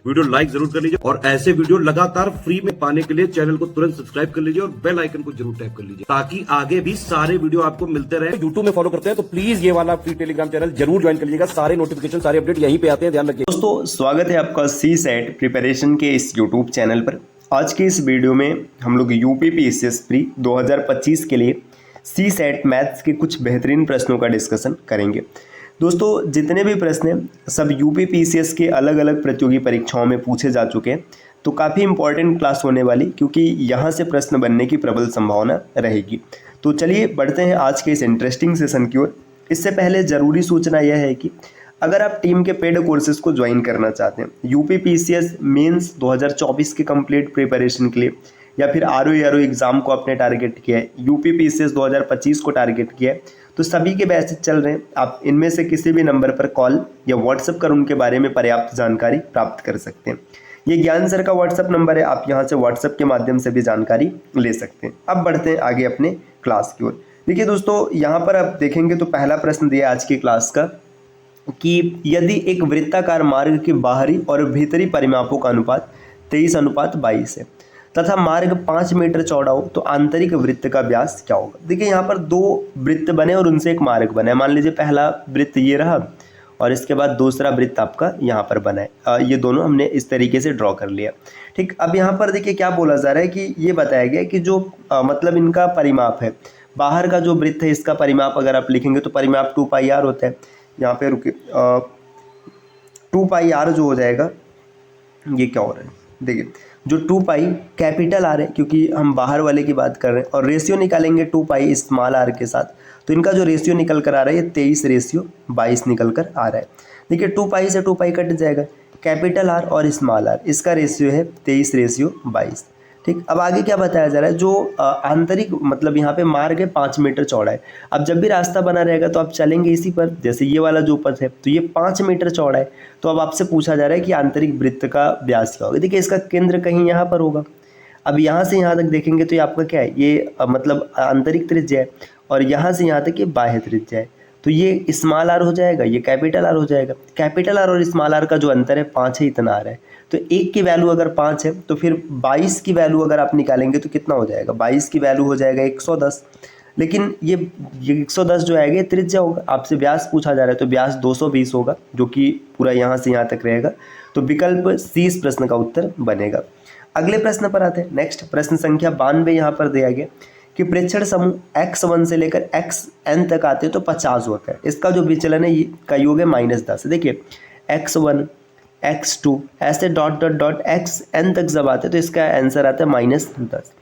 Video like जरूर कर लीजिए और ऐसे वीडियो लगातार फ्री में पाने के लिए चैनल को तुरंत सब्सक्राइब कर लीजिए और बेल आइकन को जरूर टैप कर लीजिए ताकि आगे भी सारे वीडियो आपको मिलते रहे। यूट्यूब में फॉलो करते हैं तो प्लीज ये वाला फ्री टेलीग्राम चैनल जरूर ज्वाइन कर लीजिएगा। सारे नोटिफिकेशन सारे अपडेट यहीं पे आते हैं, ध्यान रखिए। दोस्तों स्वागत है आपका CSET प्रिपरेशन के इस यूट्यूब चैनल पर। आज के इस वीडियो में हम लोग UPPSS प्री 2025 के लिए CSET मैथ्स के कुछ बेहतरीन प्रश्नों का डिस्कशन करेंगे। दोस्तों जितने भी प्रश्न हैं सब UPPSS के अलग अलग प्रतियोगी परीक्षाओं में पूछे जा चुके हैं, तो काफ़ी इंपॉर्टेंट क्लास होने वाली, क्योंकि यहाँ से प्रश्न बनने की प्रबल संभावना रहेगी। तो चलिए बढ़ते हैं आज के इस इंटरेस्टिंग सेशन की ओर। इससे पहले ज़रूरी सूचना यह है कि अगर आप टीम के पेड कोर्सेज को ज्वाइन करना चाहते हैं UPPSS मेंस 2024 के कंप्लीट प्रिपरेशन के लिए, या फिर RO एग्ज़ाम को आपने टारगेट किया है, UPPSS 2025 को टारगेट किया है, तो सभी के बैचेज चल रहे हैं। आप इनमें से किसी भी नंबर पर कॉल या व्हाट्सएप कर उनके बारे में पर्याप्त जानकारी प्राप्त कर सकते हैं। ये ज्ञान सर का व्हाट्सएप नंबर है, आप यहाँ से व्हाट्सएप के माध्यम से भी जानकारी ले सकते हैं। अब बढ़ते हैं आगे अपने क्लास की ओर। देखिए दोस्तों, यहाँ पर आप देखेंगे तो पहला प्रश्न दिया आज की क्लास का कि यदि एक वृत्ताकार मार्ग के बाहरी और भीतरी परिमापों का अनुपात 23:22 है तथा मार्ग 5 मीटर चौड़ा हो तो आंतरिक वृत्त का व्यास क्या होगा। देखिए यहाँ पर दो वृत्त बने और उनसे एक मार्ग बना है। मान लीजिए पहला वृत्त ये रहा और इसके बाद दूसरा वृत्त आपका यहाँ पर बना है। ये दोनों हमने इस तरीके से ड्रॉ कर लिया। ठीक, अब यहाँ पर देखिए क्या बोला जा रहा है कि ये बताया गया कि जो मतलब इनका परिमाप है, बाहर का जो वृत्त है इसका परिमाप अगर आप लिखेंगे तो परिमाप 2πr होता है। यहाँ पे रुके 2πr जो हो जाएगा, ये क्या हो रहा है देखिए, जो 2π कैपिटल आर है क्योंकि हम बाहर वाले की बात कर रहे हैं, और रेशियो निकालेंगे 2π स्मॉल आर के साथ, तो इनका जो रेशियो निकल कर आ रहा है ये 23:22 निकल कर आ रहा है। देखिए 2π से 2π कट जाएगा, कैपिटल आर और स्मॉल आर, इसका रेशियो है 23:22। ठीक, अब आगे क्या बताया जा रहा है, जो आंतरिक मतलब यहाँ पे मार्ग है 5 मीटर चौड़ा है। अब जब भी रास्ता बना रहेगा तो आप चलेंगे इसी पर, जैसे ये वाला जो पथ है तो ये 5 मीटर चौड़ा है। तो अब आपसे पूछा जा रहा है कि आंतरिक वृत्त का व्यास क्या होगा। देखिए इसका केंद्र कहीं यहाँ पर होगा। अब यहाँ से यहाँ तक देखेंगे तो ये आपका क्या है, ये मतलब आंतरिक त्रिज्या है, और यहाँ से यहाँ तक ये बाह्य त्रिज्या है। तो ये स्मॉल आर हो जाएगा, ये कैपिटल आर हो जाएगा। कैपिटल आर और स्मॉल आर का जो अंतर है 5 है, इतना आ रहा है। तो 1 की वैल्यू अगर 5 है तो फिर 22 की वैल्यू अगर आप निकालेंगे तो कितना हो जाएगा, 22 की वैल्यू हो जाएगा 110। लेकिन ये 110 जो आएगा ये त्रिज्या होगा। आपसे व्यास पूछा जा रहा है तो व्यास 220 होगा, जो कि पूरा यहाँ से यहाँ तक रहेगा। तो विकल्प C इस प्रश्न का उत्तर बनेगा। अगले प्रश्न पर आते हैं। नेक्स्ट प्रश्न संख्या 92 यहाँ पर दिया गया कि प्रेक्षण समूह x1 से लेकर xn तक आते हैं तो 50 होता है। इसका जो विचलन है ये का योग है -10। देखिए x1 x2 ऐसे डॉट डॉट डॉट xn तक जब आते हैं तो इसका आंसर आता है -10।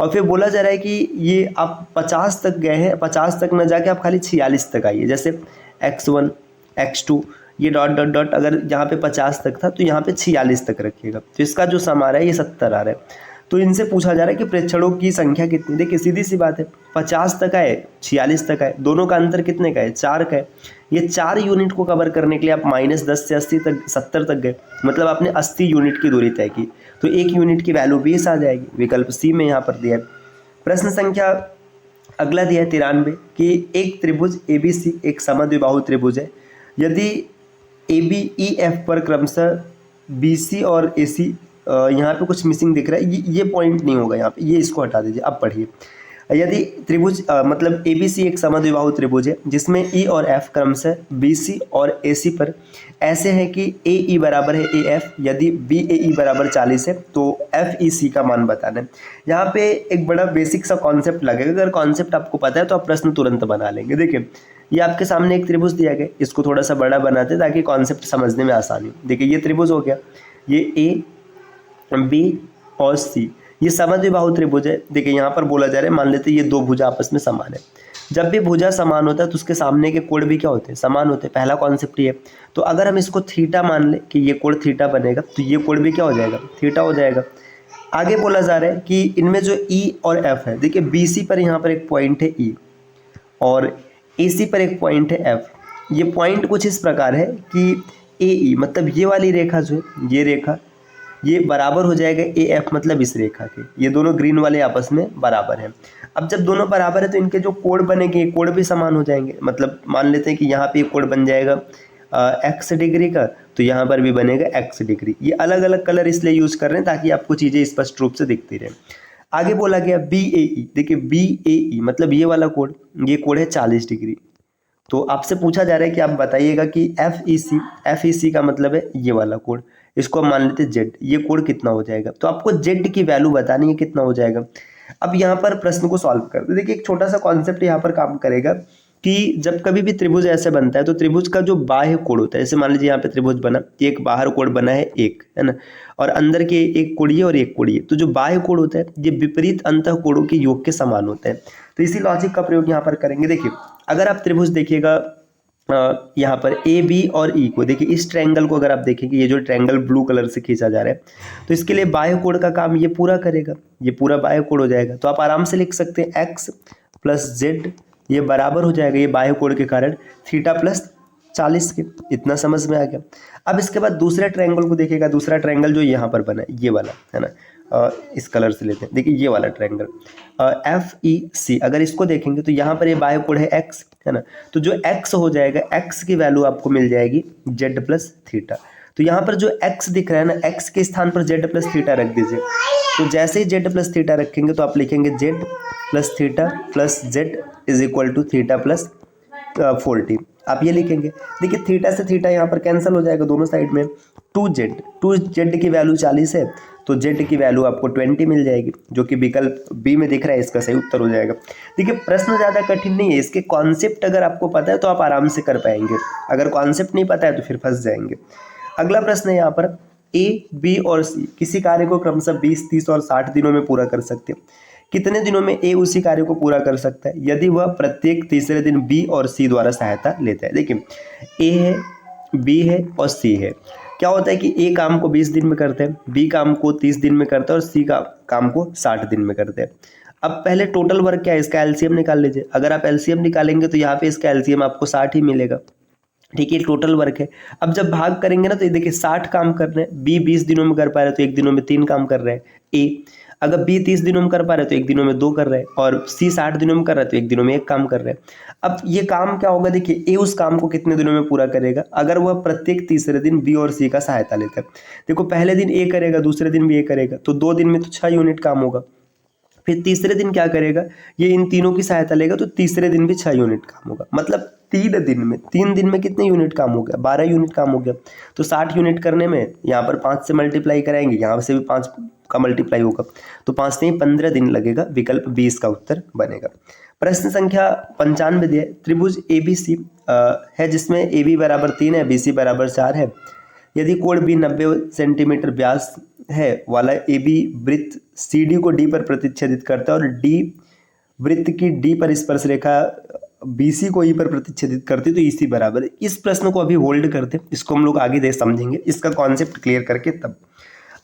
और फिर बोला जा रहा है कि ये आप 50 तक गए हैं, 50 तक न जाके आप खाली 46 तक आइए। जैसे x1 x2 ये डॉट डॉट डॉट अगर यहाँ पे 50 तक था तो यहाँ पे 46 तक रखिएगा, तो इसका जो सम आ रहा है ये 70 आ रहा है। तो इनसे पूछा जा रहा है कि प्रेक्षणों की संख्या कितनी। देखिए सीधी सी बात है, 50 तक आए 46 तक आए, दोनों का अंतर कितने का है, 4 का है। ये 4 यूनिट को कवर करने के लिए आप -10 से 80 तक 70 तक गए, मतलब आपने 80 यूनिट की दूरी तय की, तो 1 यूनिट की वैल्यू 20 आ जाएगी। विकल्प C में यहाँ पर दिया है। प्रश्न संख्या अगला दिया है 93 कि एक त्रिभुज ABC एक समद्विबाहु त्रिभुज है। यदि ABEF पर क्रमशः BC और AC, यहाँ पे कुछ मिसिंग दिख रहा है, ये पॉइंट नहीं होगा यहाँ पे, ये इसको हटा दीजिए। अब पढ़िए, यदि त्रिभुज मतलब ABC एक समद्विबाहु त्रिभुज है जिसमें E और F क्रमशः BC और AC पर ऐसे हैं कि AE बराबर है AF, यदि BAE बराबर 40 है तो FEC का मान बताना है। यहाँ पे एक बड़ा बेसिक सा कॉन्सेप्ट लगेगा, अगर कॉन्सेप्ट आपको पता है तो आप प्रश्न तुरंत बना लेंगे। देखिए ये आपके सामने एक त्रिभुज दिया गया, इसको थोड़ा सा बड़ा बनाते हैं ताकि कॉन्सेप्ट समझने में आसानी हो। देखिए ये त्रिभुज हो गया, ये A B और C ये समद्विबाहु त्रिभुज है। देखिए यहाँ पर बोला जा रहा है, मान लेते हैं ये दो भुजा आपस में समान है। जब भी भुजा समान होता है तो उसके सामने के कोण भी क्या होते हैं, समान होते हैं। पहला कॉन्सेप्ट ये है। तो अगर हम इसको थीटा मान ले कि ये कोण थीटा बनेगा तो ये कोण भी क्या हो जाएगा, थीटा हो जाएगा। आगे बोला जा रहा है कि इनमें जो E और F है, देखिए BC पर यहाँ पर एक पॉइंट है E और AC पर एक पॉइंट है F। ये पॉइंट कुछ इस प्रकार है कि AE मतलब ये वाली रेखा जो है, ये रेखा ये बराबर हो जाएगा AF मतलब इस रेखा के, ये दोनों ग्रीन वाले आपस में बराबर हैं। अब जब दोनों बराबर है तो इनके जो कोण बनेंगे कोण भी समान हो जाएंगे। मतलब मान लेते हैं कि यहाँ पे कोण बन जाएगा x डिग्री का, तो यहाँ पर भी बनेगा x डिग्री। ये अलग अलग कलर इसलिए यूज़ कर रहे हैं ताकि आपको चीज़ें स्पष्ट रूप से दिखती रहे। आगे बोला गया BAE, देखिए BAE मतलब ये वाला कोड, ये कोड है 40 डिग्री। तो आपसे पूछा जा रहा है कि आप बताइएगा कि FEC का मतलब है ये वाला कोड, इसको हम मान लेते हैं Z, ये कोड कितना हो जाएगा। तो आपको Z की वैल्यू बतानी है कितना हो जाएगा। अब यहाँ पर प्रश्न को सॉल्व करते देखिए, एक छोटा सा कॉन्सेप्ट यहाँ पर काम करेगा कि जब कभी भी त्रिभुज ऐसे बनता है तो त्रिभुज का जो बाह्य कोण होता है, जैसे मान लीजिए यहाँ पे त्रिभुज बना, एक बाहर कोण बना है एक, है ना, और अंदर के एक कोणीय और एक कोणीय, तो जो बाह्य कोण होता है ये विपरीत अंतः कोणों के योग के समान होता है। तो इसी लॉजिक का प्रयोग यहाँ पर करेंगे। देखिए अगर आप त्रिभुज देखिएगा यहाँ पर AB और E को, देखिए इस ट्रायंगल को अगर आप देखेंगे, ये जो ट्रायंगल ब्लू कलर से खींचा जा रहा है, तो इसके लिए बाह्य कोण का काम ये पूरा करेगा, ये पूरा बाह्य कोण हो जाएगा। तो आप आराम से लिख सकते हैं x प्लस जेड, ये बराबर हो जाएगा ये बाह्य कोण के कारण थीटा प्लस 40 के। इतना समझ में आ गया। अब इसके बाद दूसरे ट्रायंगल को देखिएगा, दूसरा ट्रायंगल जो यहाँ पर बना है ये वाला, है ना, इस कलर से लेते हैं, देखिए ये वाला ट्रायंगल FEC, अगर इसको देखेंगे तो यहाँ पर ये बाह्य कोण है x, है ना, तो जो x हो जाएगा, x की वैल्यू आपको मिल जाएगी z प्लस थीटा। तो यहाँ पर जो x दिख रहा है ना, x के स्थान पर z प्लस थीटा रख दीजिए। तो जैसे ही z प्लस थीटा रखेंगे तो आप लिखेंगे z plus theta plus z is equal to theta plus 40, आप ये लिखेंगे। देखिए थीटा से थीटा यहाँ पर कैंसिल हो जाएगा दोनों साइड में। 2z की वैल्यू 40 है, तो z की वैल्यू आपको 20 मिल जाएगी, जो कि विकल्प बी में दिख रहा है, इसका सही उत्तर हो जाएगा। देखिए प्रश्न ज़्यादा कठिन नहीं है, इसके कॉन्सेप्ट अगर आपको पता है तो आप आराम से कर पाएंगे, अगर कॉन्सेप्ट नहीं पता है तो फिर फंस जाएंगे। अगला प्रश्न है यहाँ पर A, B और C किसी कार्य को क्रमशः 20, 30 और 60 दिनों में पूरा कर सकते हैं। कितने दिनों में A उसी कार्य को पूरा कर सकता है यदि वह प्रत्येक तीसरे दिन B और C द्वारा सहायता लेता है। देखिए A है, B है और C है। क्या होता है कि A काम को 20 दिन में करते हैं, B काम को 30 दिन में करते हैं और C का काम को 60 दिन में करते हैं। अब पहले टोटल वर्क क्या है, इसका एलसीएम निकाल लीजिए। अगर आप एलसीएम निकालेंगे तो यहाँ पे इसका एलसीएम आपको 60 ही मिलेगा। ठीक है, टोटल वर्क है। अब जब भाग करेंगे ना तो ये देखिए 60 काम कर रहे हैं, B 20 दिनों में कर पा रहे हैं तो 1 दिनों में 3 काम कर रहे हैं A। अगर B 30 दिनों में कर पा रहे हैं तो 1 दिनों में 2 कर रहे हैं, और C 60 दिनों में कर रहा है तो 1 दिनों में 1 काम कर रहे हैं। अब ये काम क्या होगा, देखिए A उस काम को कितने दिनों में पूरा करेगा अगर वह प्रत्येक तीसरे दिन B और C का सहायता लेता है। देखो पहले दिन A करेगा, दूसरे दिन भी A करेगा, तो 2 दिन में तो 6 यूनिट काम होगा। फिर तीसरे दिन क्या करेगा, ये इन तीनों की सहायता लेगा, तो तीसरे दिन भी 6 यूनिट काम होगा। मतलब 3 दिन में कितने यूनिट काम हो गया, 12 यूनिट काम हो गया। तो 60 यूनिट करने में यहाँ पर 5 से मल्टीप्लाई कराएंगे, यहाँ से भी 5 का मल्टीप्लाई होगा, तो 5 नहीं 15 दिन लगेगा। विकल्प 20 का उत्तर बनेगा। प्रश्न संख्या 95 दिया है, त्रिभुज ABC है जिसमें AB बराबर 3 है, BC बराबर 4 है। यदि कोण B 90 सेंटीमीटर व्यास है वाला AB वृत्त CD को D पर प्रतिच्छेदित करता है और D वृत्त की D पर स्पर्श रेखा BC को E पर प्रतिच्छेदित करती है, तो EC बराबर है। इस प्रश्न को अभी होल्ड करते हैं, इसको हम लोग आगे देख समझेंगे, इसका कॉन्सेप्ट क्लियर करके तब।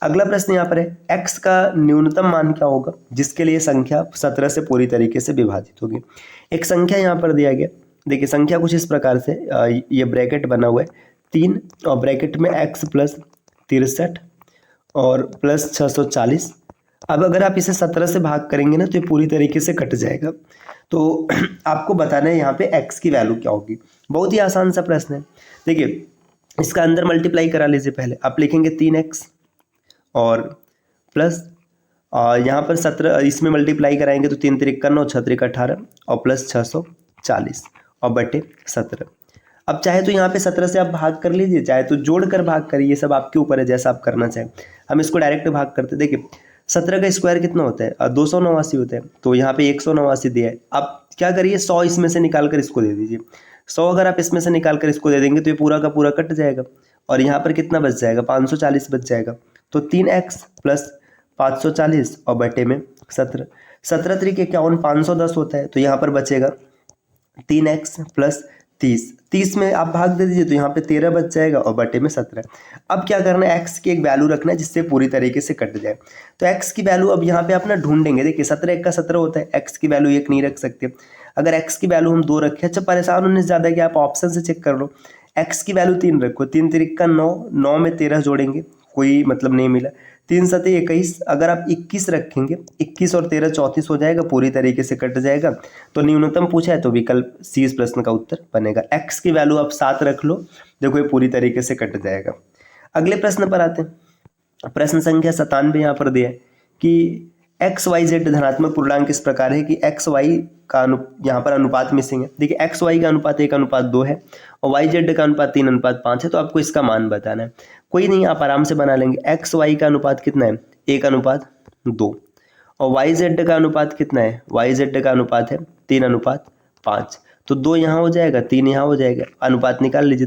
अगला प्रश्न यहाँ पर है, x का न्यूनतम मान क्या होगा जिसके लिए संख्या 17 से पूरी तरीके से विभाजित होगी। एक संख्या यहाँ पर दिया गया, देखिए संख्या कुछ इस प्रकार से, ये ब्रैकेट बना हुआ है 3 और ब्रैकेट में x प्लस 63 और प्लस 640। अब अगर आप इसे 17 से भाग करेंगे ना तो ये पूरी तरीके से कट जाएगा। तो आपको बताना है यहाँ पे x की वैल्यू क्या होगी। बहुत ही आसान सा प्रश्न है। देखिए इसका अंदर मल्टीप्लाई करा लीजिए। पहले आप लिखेंगे 3x और प्लस यहाँ पर 17, इसमें मल्टीप्लाई कराएंगे तो 3 3 9 6 3 18 और प्लस 640 और बटे 17। अब चाहे तो यहाँ पे 17 से आप भाग कर लीजिए, चाहे तो जोड़ कर भाग करिए, ये सब आपके ऊपर है जैसा आप करना चाहें। हम इसको डायरेक्ट भाग करते। देखिए 17 का स्क्वायर कितना होता है, 289 होता है, तो यहाँ पे 189 दिया है। आप क्या करिए 100 इसमें से निकाल कर इसको दे दीजिए। 100 अगर आप इसमें से निकाल कर इसको दे देंगे तो ये पूरा का पूरा कट जाएगा और यहाँ पर कितना बच जाएगा, 540 बच जाएगा। तो 3x प्लस 540 और बटे में 17, 17 3 51, 510 होता है, तो यहाँ पर बचेगा 3x प्लस 30 में आप भाग दे दीजिए तो यहाँ पे 13 बच जाएगा और बटे में 17। अब क्या करना है, x की एक वैल्यू रखना है जिससे पूरी तरीके से कट जाए। तो x की वैल्यू अब यहाँ पे अपना ढूंढेंगे। देखिए 17 1 का 17 होता है, x की वैल्यू 1 नहीं रख सकते। अगर x की वैल्यू हम 2 रखें, अच्छा परेशान होने से ज़्यादा कि आप ऑप्शन से चेक कर लो। x की वैल्यू 3 रखो, 3 3 का 9, 9 में 13 जोड़ेंगे कोई मतलब नहीं मिला। 3 सते 21, अगर आप 21 रखेंगे 21 और 13 34 हो जाएगा, पूरी तरीके से कट जाएगा। तो न्यूनतम पूछा है तो विकल्प सी इस प्रश्न का उत्तर बनेगा। x की वैल्यू आप 7 रख लो, देखो ये पूरी तरीके से कट जाएगा। अगले प्रश्न पर आते हैं। प्रश्न संख्या 97 यहाँ पर दिया है कि एक्स वाई जेड धनात्मक पूर्णांक इस प्रकार है कि एक्स वाई का यहाँ पर अनुपात मिसिंग है। देखिए एक्स वाई का अनुपात 1:2 है और वाई जेड का अनुपात 3:5 है, तो आपको इसका मान बताना है। कोई नहीं, आप आराम से बना लेंगे। एक्स वाई का अनुपात कितना है? 1:2 और वाई जेड का अनुपात कितना है? वाई जेड का अनुपात है 3:5, तो 2 यहाँ हो जाएगा, 3 यहाँ हो जाएगा, अनुपात निकाल लीजिए।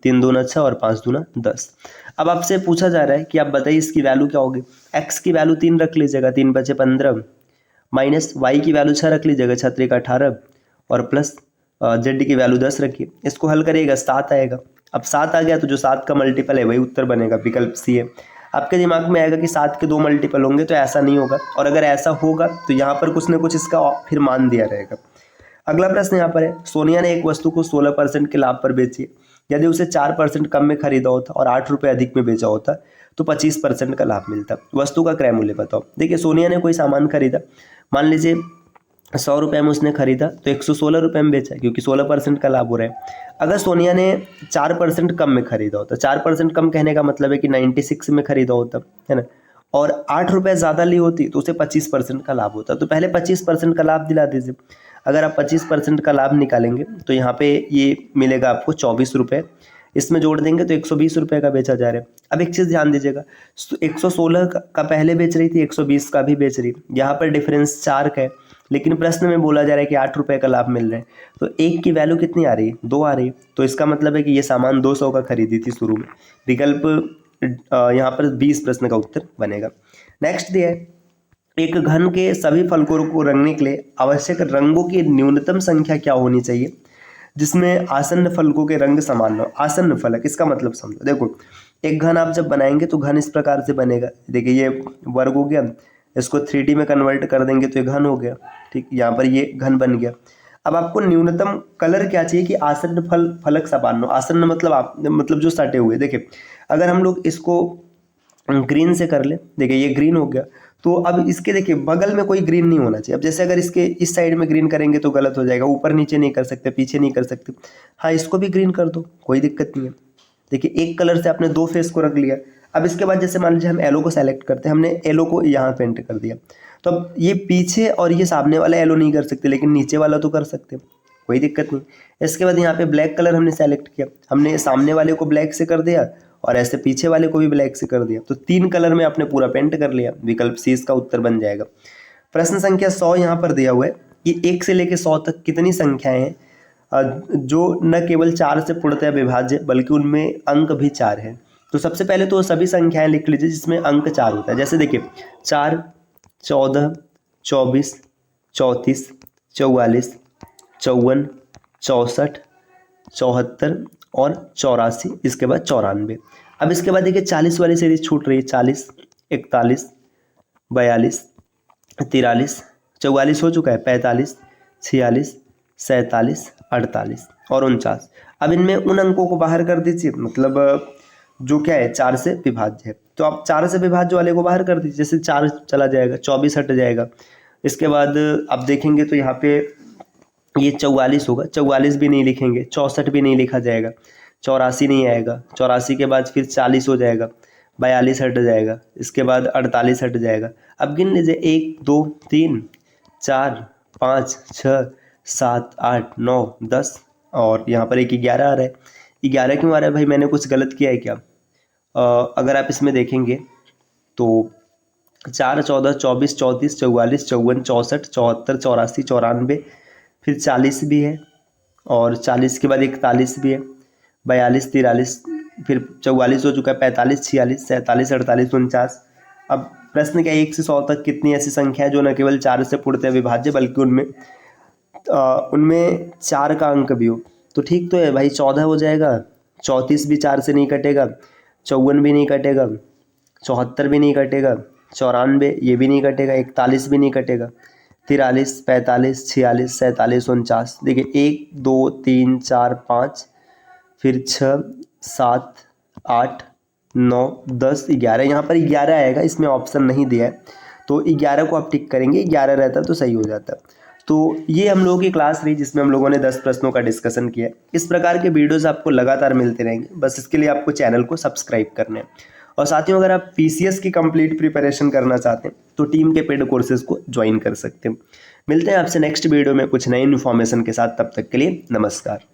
3 दूना 6 और 5 दूना 10। अब आपसे पूछा जा रहा है कि आप बताइए इसकी वैल्यू क्या होगी। एक्स की वैल्यू 3 रख लीजिएगा, 3 बचे 15, माइनस वाई की वैल्यू 6 रख लीजिएगा, 6 3 18, और प्लस जेड की वैल्यू 10 रखिए। इसको हल करिएगा 7 आएगा। अब 7 आ गया तो जो 7 का मल्टीपल है वही उत्तर बनेगा, विकल्प सी है। आपके दिमाग में आएगा कि 7 के 2 मल्टीपल होंगे, तो ऐसा नहीं होगा, और अगर ऐसा होगा तो यहाँ पर कुछ ना कुछ इसका फिर मान दिया रहेगा। अगला प्रश्न यहाँ पर है, सोनिया ने एक वस्तु को 16% के लाभ पर बेची। यदि उसे 4% कम में खरीदा होता और 8 रुपये अधिक में बेचा होता तो 25% का लाभ मिलता। वस्तु का क्रय मूल्य बताओ। देखिए सोनिया ने कोई सामान खरीदा, मान लीजिए 100 रुपये में उसने खरीदा तो 116 रुपये में बेचा, क्योंकि 16% का लाभ हो रहा है। अगर सोनिया ने 4% कम में खरीदा होता, 4% कम कहने का मतलब है कि 96 में खरीदा होता है ना, और 8 रुपये ज़्यादा ली होती तो उसे 25% का लाभ होता। तो पहले 25% का लाभ दिला दीजिए। अगर आप 25% का लाभ निकालेंगे तो यहाँ पे ये मिलेगा आपको 24 रुपये, इसमें जोड़ देंगे तो 120 रुपये का बेचा जा रहा है। अब एक चीज़ ध्यान दीजिएगा, 116 का पहले बेच रही थी, 120 का भी बेच रही, यहाँ पर डिफरेंस 4 का है, लेकिन प्रश्न में बोला जा रहा है कि 8 रुपये का लाभ मिल रहा है, तो एक की वैल्यू कितनी आ रही है? 2 आ रही है। तो इसका मतलब है कि ये सामान 200 का खरीदी थी शुरू में। विकल्प यहाँ पर 20 प्रश्न का उत्तर बनेगा। नेक्स्ट दिया है, एक घन के सभी फलकों को रंगने के लिए आवश्यक रंगों की न्यूनतम संख्या क्या होनी चाहिए जिसमें आसन्न फलकों के रंग समान हो। आसन्न फलक, इसका मतलब समझो। देखो एक घन आप जब बनाएंगे तो घन इस प्रकार से बनेगा। देखिए ये वर्ग हो गया, इसको 3D में कन्वर्ट कर देंगे तो ये घन हो गया, ठीक, यहाँ पर ये घन बन गया। अब आपको न्यूनतम कलर क्या चाहिए कि आसन्न फलक समान हो। आसन्न मतलब जो सटे हुए। देखिए अगर हम लोग इसको ग्रीन से कर ले, देखिए ये ग्रीन हो गया, तो अब इसके देखिए बगल में कोई ग्रीन नहीं होना चाहिए। अब जैसे अगर इसके इस साइड में ग्रीन करेंगे तो गलत हो जाएगा, ऊपर नीचे नहीं कर सकते, पीछे नहीं कर सकते। हाँ इसको भी ग्रीन कर दो, कोई दिक्कत नहीं है। देखिए एक कलर से आपने 2 फेस को रख लिया। अब इसके बाद जैसे मान लीजिए हम येलो को सेलेक्ट करते हैं, हमने येलो को यहाँ पेंट कर दिया, तो अब ये पीछे और ये सामने वाला येलो नहीं कर सकते, लेकिन नीचे वाला तो कर सकते, कोई दिक्कत नहीं। इसके बाद यहाँ पे ब्लैक कलर हमने सेलेक्ट किया, हमने सामने वाले को ब्लैक से कर दिया और ऐसे पीछे वाले को भी ब्लैक से कर दिया, तो 3 कलर में आपने पूरा पेंट कर लिया। विकल्प सी इसका उत्तर बन जाएगा। प्रश्न संख्या 100 यहाँ पर दिया हुआ है कि 1 से लेकर 100 तक कितनी संख्याएं हैं जो न केवल 4 से पूर्णतः विभाज्य बल्कि उनमें अंक भी 4 है। तो सबसे पहले तो सभी संख्याएं लिख लीजिए जिसमें अंक 4 होता है। जैसे देखिए 4, 14, 24, 34, 44, 54, 64, 74 और 84, इसके बाद 94। अब इसके बाद देखिए 40 वाली सीरीज छूट रही है। 40, 41, 42, 43, 44 हो चुका है, 45, 46, 47, 48 और 49। अब इनमें उन अंकों को बाहर कर दीजिए, मतलब जो क्या है 4 से विभाज्य है। तो आप 4 से विभाज्य वाले को बाहर कर दीजिए, जैसे 4 चला जाएगा, 24 हट जाएगा। इसके बाद आप देखेंगे तो यहाँ पे ये 44 होगा, 44 भी नहीं लिखेंगे, 64 भी नहीं लिखा जाएगा, 84 नहीं आएगा, 84 के बाद फिर 40 हो जाएगा, 42 हट जाएगा, इसके बाद 48 हट जाएगा। अब गिन लीजिए 1 2 3 4 5 6 7 8 9 10 और यहाँ पर एक 11 आ रहा है। 11 क्यों आ रहा है भाई, मैंने कुछ गलत किया है क्या? अगर आप इसमें देखेंगे तो 4, 14, 24, 34, 44, 54, 64, 74, 84, 94, फिर 40 भी है और 40 के बाद 41 भी है, 42, 43, फिर 44 हो चुका है, 45, 46, 47, 48, 49। अब प्रश्न क्या है, 1 से 100 तक कितनी ऐसी संख्या है जो न केवल 4 से पूर्णतः विभाज्य बल्कि उनमें 4 का अंक भी हो। तो ठीक तो है भाई, 14 हो जाएगा, 34 भी 4 से नहीं कटेगा, 54 भी नहीं कटेगा, 74 भी नहीं कटेगा, 94 ये भी नहीं कटेगा, 41 भी नहीं कटेगा, 43, 45, 46, 47, 49। देखिए 1 2 3 4 5, फिर 6 7 8 9, 10, 11, यहाँ पर 11 आएगा, इसमें ऑप्शन नहीं दिया है तो 11 को आप टिक करेंगे, 11 रहता तो सही हो जाता। तो ये हम लोगों की क्लास रही जिसमें हम लोगों ने 10 प्रश्नों का डिस्कशन किया। इस प्रकार के वीडियोस आपको लगातार मिलते रहेंगे, बस इसके लिए आपको चैनल को सब्सक्राइब करना है। और साथियों, अगर आप पीसीएस की कंप्लीट प्रिपरेशन करना चाहते हैं तो टीम के पेड कोर्सेज को ज्वाइन कर सकते हैं। मिलते हैं आपसे नेक्स्ट वीडियो में कुछ नई इन्फॉर्मेशन के साथ, तब तक के लिए नमस्कार।